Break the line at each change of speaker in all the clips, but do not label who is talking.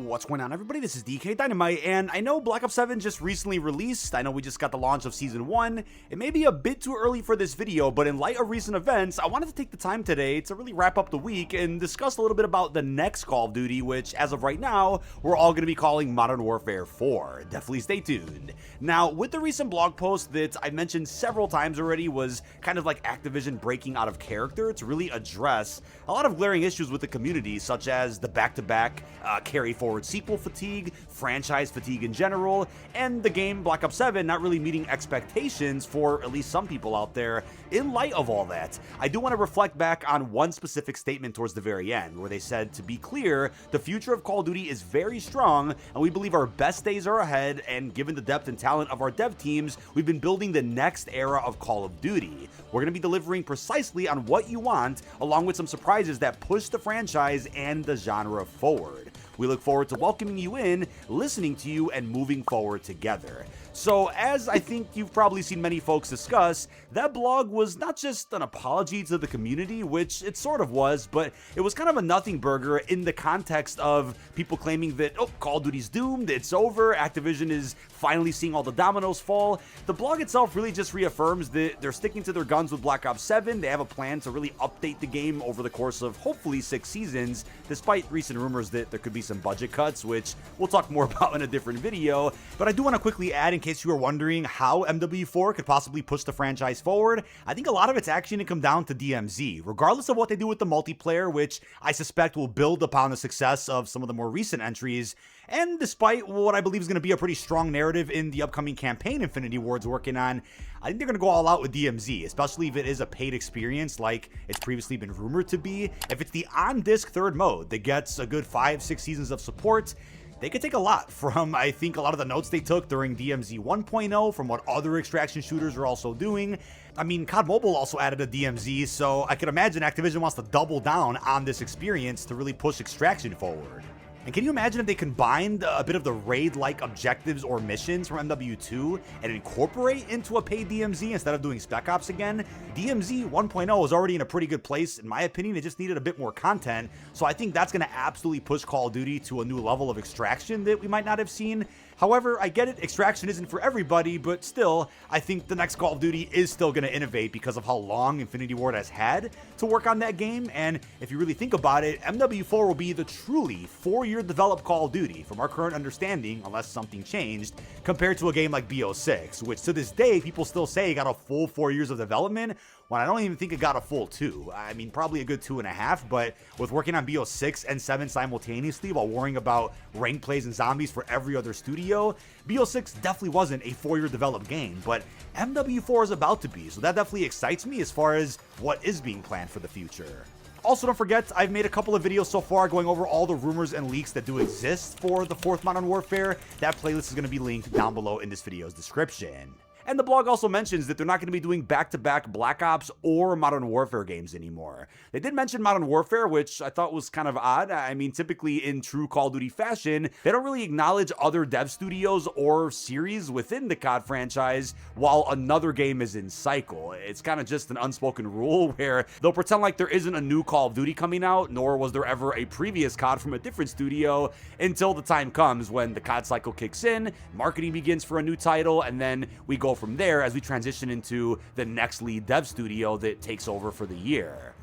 What's going on, everybody? This is dkdynamite, and I know Black Ops 7 just recently released. I know we just got the launch of Season 1. It may be a bit too early for this video, but in light of recent events, I wanted to take the time today to really wrap up the week and discuss a little bit about the next Call of Duty, which, as of right now, we're all going to be calling Modern Warfare 4. Definitely stay tuned. Now, with the recent blog post that I mentioned several times already was kind of like Activision breaking out of character to really address a lot of glaring issues with the community, such as the back-to-back carry-forward sequel fatigue, franchise fatigue in general, and the game Black Ops 7 not really meeting expectations for at least some people out there. In light of all that, I do want to reflect back on one specific statement towards the very end, where they said, to be clear, the future of Call of Duty is very strong, and we believe our best days are ahead, and given the depth and talent of our dev teams, we've been building the next era of Call of Duty. We're going to be delivering precisely on what you want, along with some surprises that push the franchise and the genre forward. We look forward to welcoming you in, listening to you, and moving forward together. So, as I think you've probably seen many folks discuss, that blog was not just an apology to the community, which it sort of was, but it was kind of a nothing burger in the context of people claiming that, oh, Call of Duty's doomed, it's over, Activision is finally seeing all the dominoes fall. The blog itself really just reaffirms that they're sticking to their guns with Black Ops 7. They have a plan to really update the game over the course of hopefully 6 seasons, despite recent rumors that there could be some budget cuts, which we'll talk more about in a different video. But I do want to quickly add, in case you were wondering how MW4 could possibly push the franchise forward, I think a lot of it's actually going to come down to DMZ. Regardless of what they do with the multiplayer, which I suspect will build upon the success of some of the more recent entries, and despite what I believe is going to be a pretty strong narrative in the upcoming campaign Infinity Ward's working on, I think they're going to go all out with DMZ, especially if it is a paid experience like it's previously been rumored to be. If it's the on-disc third mode that gets a good 5-6 seasons of support, they could take a lot from, I think, a lot of the notes they took during DMZ 1.0, from what other extraction shooters are also doing. I mean, COD Mobile also added a DMZ, so I could imagine Activision wants to double down on this experience to really push extraction forward. And can you imagine if they combined a bit of the raid-like objectives or missions from MW2 and incorporate into a paid DMZ instead of doing Spec Ops again? DMZ 1.0 is already in a pretty good place, in my opinion. It just needed a bit more content, so I think that's going to absolutely push Call of Duty to a new level of extraction that we might not have seen. However, I get it, extraction isn't for everybody, but still, I think the next Call of Duty is still going to innovate because of how long Infinity Ward has had to work on that game, and if you really think about it, MW4 will be the truly 4-year developed Call of Duty, from our current understanding, unless something changed, compared to a game like BO6, which to this day, people still say got a full 4 years of development, when I don't even think it got a full 2. I mean, probably a good 2.5, but with working on BO6 and 7 simultaneously while worrying about rank plays and zombies for every other studio, BO6 definitely wasn't a 4-year developed game, but MW4 is about to be, so that definitely excites me as far as what is being planned for the future. Also, don't forget, I've made a couple of videos so far going over all the rumors and leaks that do exist for the 4th Modern Warfare. That playlist is going to be linked down below in this video's description. And the blog also mentions that they're not going to be doing back-to-back Black Ops or Modern Warfare games anymore. They did mention Modern Warfare, which I thought was kind of odd. I mean, typically in true Call of Duty fashion, they don't really acknowledge other dev studios or series within the COD franchise while another game is in cycle. It's kind of just an unspoken rule where they'll pretend like there isn't a new Call of Duty coming out, nor was there ever a previous COD from a different studio, until the time comes when the COD cycle kicks in, marketing begins for a new title, and then we go from there as we transition into the next lead dev studio that takes over for the year.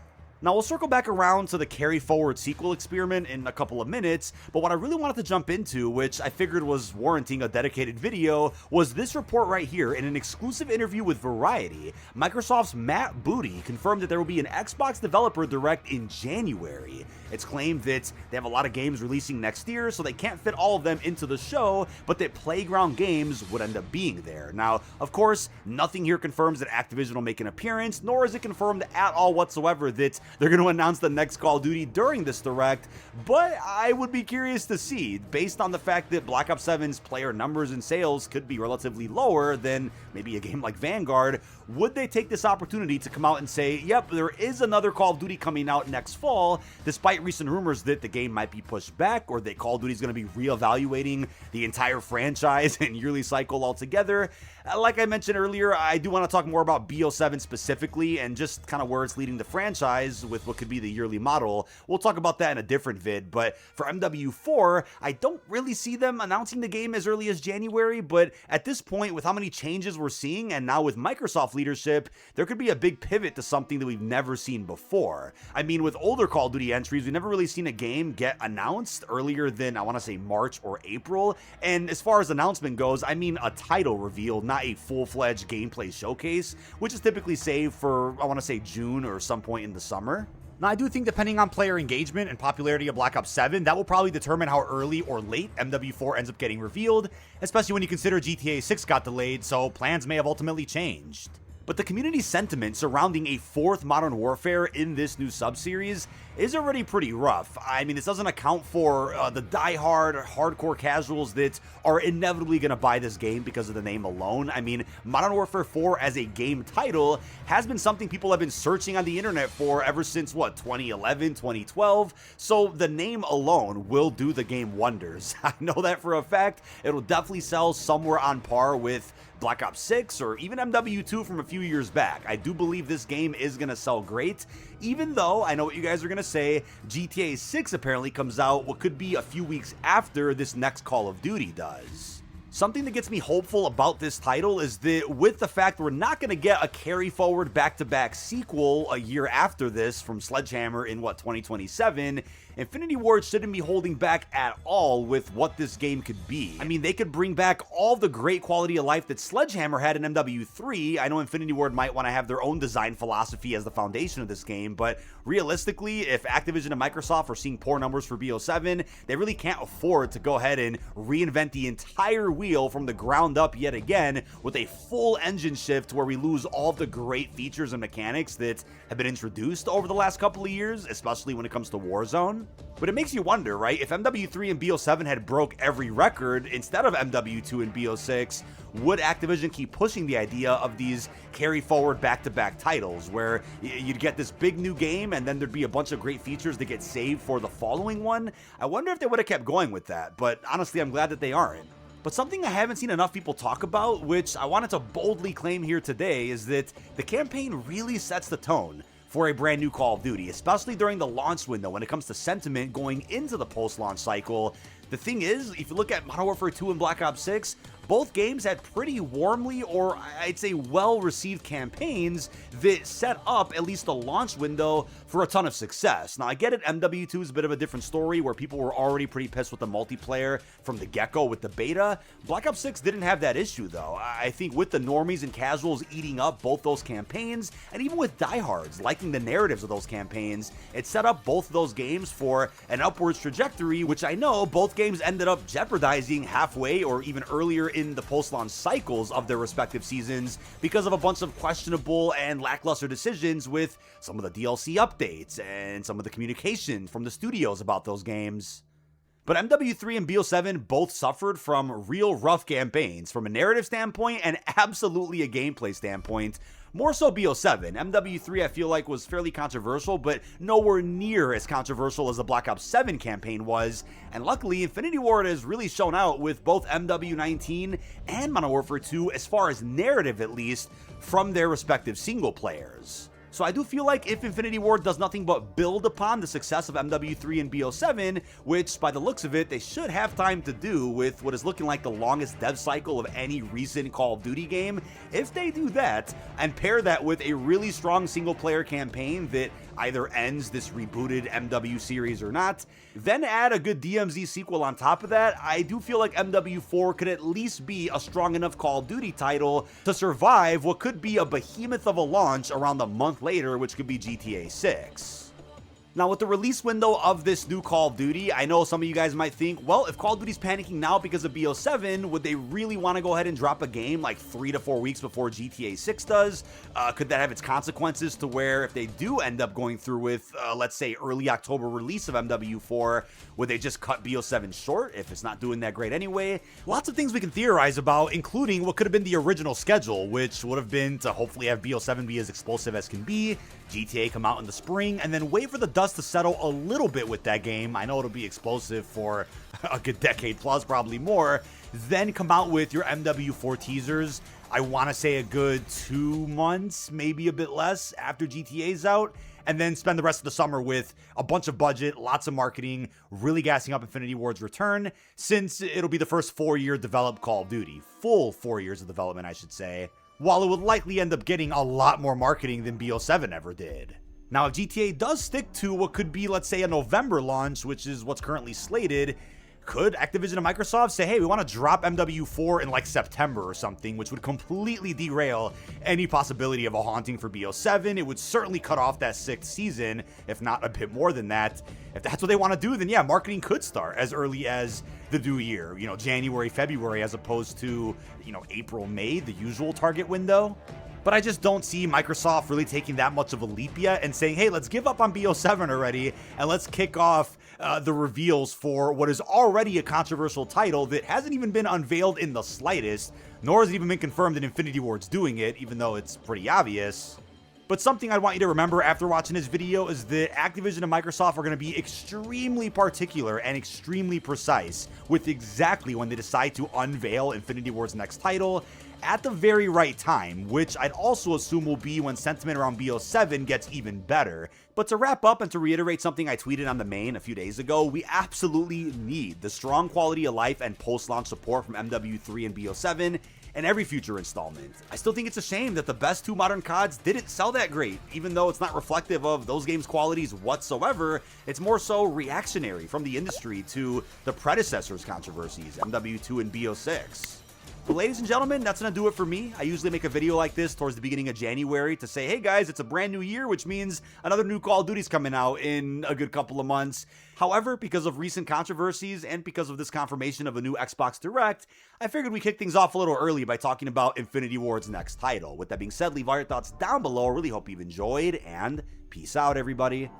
Now, we'll circle back around to the carry-forward sequel experiment in a couple of minutes, but what I really wanted to jump into, which I figured was warranting a dedicated video, was this report right here. In an exclusive interview with Variety, Microsoft's Matt Booty confirmed that there will be an Xbox Developer Direct in January. It's claimed that they have a lot of games releasing next year, so they can't fit all of them into the show, but that Playground Games would end up being there. Now, of course, nothing here confirms that Activision will make an appearance, nor is it confirmed at all whatsoever that they're going to announce the next Call of Duty during this Direct, but I would be curious to see, based on the fact that Black Ops 7's player numbers and sales could be relatively lower than maybe a game like Vanguard, would they take this opportunity to come out and say, yep, there is another Call of Duty coming out next fall, despite recent rumors that the game might be pushed back or that Call of Duty is going to be reevaluating the entire franchise and yearly cycle altogether. Like I mentioned earlier, I do want to talk more about BO7 specifically and just kind of where it's leading the franchise, does with what could be the yearly model. We'll talk about that in a different vid, but for MW4, I don't really see them announcing the game as early as January, but at this point, with how many changes we're seeing, and now with Microsoft leadership, there could be a big pivot to something that we've never seen before. I mean, with older Call of Duty entries, we've never really seen a game get announced earlier than, I want to say, March or April, and as far as announcement goes, I mean a title reveal, not a full-fledged gameplay showcase, which is typically saved for, I want to say, June or some point in the summer. Now, I do think depending on player engagement and popularity of Black Ops 7, that will probably determine how early or late MW4 ends up getting revealed, especially when you consider GTA 6 got delayed, so plans may have ultimately changed. But the community sentiment surrounding a fourth Modern Warfare in this new sub-series is already pretty rough. I mean, this doesn't account for the die-hard, hardcore casuals that are inevitably going to buy this game because of the name alone. I mean, Modern Warfare 4 as a game title has been something people have been searching on the internet for ever since, 2011, 2012? So the name alone will do the game wonders. I know that for a fact. It'll definitely sell somewhere on par with Black Ops 6 or even MW2 from a few years back. I do believe this game is going to sell great, even though I know what you guys are going to say, GTA 6 apparently comes out what could be a few weeks after this next Call of Duty does. Something that gets me hopeful about this title is that with the fact we're not going to get a carry forward back-to-back sequel a year after this from Sledgehammer in 2027, Infinity Ward shouldn't be holding back at all with what this game could be. I mean, they could bring back all the great quality of life that Sledgehammer had in MW3. I know Infinity Ward might want to have their own design philosophy as the foundation of this game, but realistically, if Activision and Microsoft are seeing poor numbers for BO7, they really can't afford to go ahead and reinvent the entire wheel from the ground up yet again with a full engine shift where we lose all the great features and mechanics that have been introduced over the last couple of years, especially when it comes to Warzone. But it makes you wonder, right? If MW3 and BO7 had broke every record instead of MW2 and BO6, would Activision keep pushing the idea of these carry forward back-to-back titles where you'd get this big new game and then there'd be a bunch of great features that get saved for the following one? I wonder if they would have kept going with that, but honestly, I'm glad that they aren't. But something I haven't seen enough people talk about, which I wanted to boldly claim here today, is that the campaign really sets the tone for a brand new Call of Duty, especially during the launch window when it comes to sentiment going into the post-launch cycle. The thing is, if you look at Modern Warfare 2 and Black Ops 6, both games had pretty warmly, or I'd say well-received campaigns that set up at least the launch window for a ton of success. Now, I get it, MW2 is a bit of a different story where people were already pretty pissed with the multiplayer from the get-go with the beta. Black Ops 6 didn't have that issue, though. I think with the normies and casuals eating up both those campaigns, and even with diehards liking the narratives of those campaigns, it set up both of those games for an upwards trajectory, which I know both games ended up jeopardizing halfway or even earlier in the post-launch cycles of their respective seasons because of a bunch of questionable and lackluster decisions with some of the DLC updates and some of the communication from the studios about those games. But MW3 and BO7 both suffered from real rough campaigns from a narrative standpoint and absolutely a gameplay standpoint. More so BO7. MW3 I feel like was fairly controversial, but nowhere near as controversial as the Black Ops 7 campaign was, and luckily Infinity Ward has really shown out with both MW19 and Modern Warfare 2 as far as narrative at least from their respective single players. So I do feel like if Infinity Ward does nothing but build upon the success of MW3 and BO7, which by the looks of it, they should have time to do with what is looking like the longest dev cycle of any recent Call of Duty game, if they do that and pair that with a really strong single player campaign that either ends this rebooted MW series or not, then add a good DMZ sequel on top of that, I do feel like MW4 could at least be a strong enough Call of Duty title to survive what could be a behemoth of a launch around a month later, which could be GTA 6. Now, with the release window of this new Call of Duty, I know some of you guys might think, well, if Call of Duty's panicking now because of BO7, would they really want to go ahead and drop a game like 3 to 4 weeks before GTA 6 does? Could that have its consequences to where if they do end up going through with, let's say, early October release of MW4, would they just cut BO7 short if it's not doing that great anyway? Lots of things we can theorize about, including what could have been the original schedule, which would have been to hopefully have BO7 be as explosive as can be, GTA come out in the spring, and then wait for the dust to settle a little bit with that game. I know it'll be explosive for a good decade plus, probably more. Then come out with your MW4 teasers I want to say a good 2 months, maybe a bit less after GTA's out, and then spend the rest of the summer with a bunch of budget, lots of marketing, really gassing up Infinity Ward's return, since it'll be the first 4-year developed Call of Duty. Full 4 years of development, I should say, while it would likely end up getting a lot more marketing than BO7 ever did. Now, if GTA does stick to what could be, let's say, a November launch, which is what's currently slated, could Activision and Microsoft say, hey, we want to drop MW4 in like September or something, which would completely derail any possibility of a haunting for BO7. It would certainly cut off that 6th season, if not a bit more than that. If that's what they want to do, then yeah, marketing could start as early as the new year, January, February, as opposed to, April, May, the usual target window. But I just don't see Microsoft really taking that much of a leap yet and saying, hey, let's give up on BO7 already and let's kick off the reveals for what is already a controversial title that hasn't even been unveiled in the slightest, nor has it even been confirmed that Infinity Ward's doing it, even though it's pretty obvious. But something I want you to remember after watching this video is that Activision and Microsoft are going to be extremely particular and extremely precise with exactly when they decide to unveil Infinity Ward's next title at the very right time, which I'd also assume will be when sentiment around BO7 gets even better. But to wrap up and to reiterate something I tweeted on the main a few days ago, we absolutely need the strong quality of life and post-launch support from MW3 and BO7 in every future installment. I still think it's a shame that the best 2 modern CODs didn't sell that great, even though it's not reflective of those games' qualities whatsoever. It's more so reactionary from the industry to the predecessors' controversies, MW2 and BO6. But ladies and gentlemen, that's going to do it for me. I usually make a video like this towards the beginning of January to say, hey guys, it's a brand new year, which means another new Call of Duty's coming out in a good couple of months. However, because of recent controversies and because of this confirmation of a new Xbox Direct, I figured we'd kick things off a little early by talking about Infinity Ward's next title. With that being said, leave all your thoughts down below. I really hope you've enjoyed, and peace out, everybody.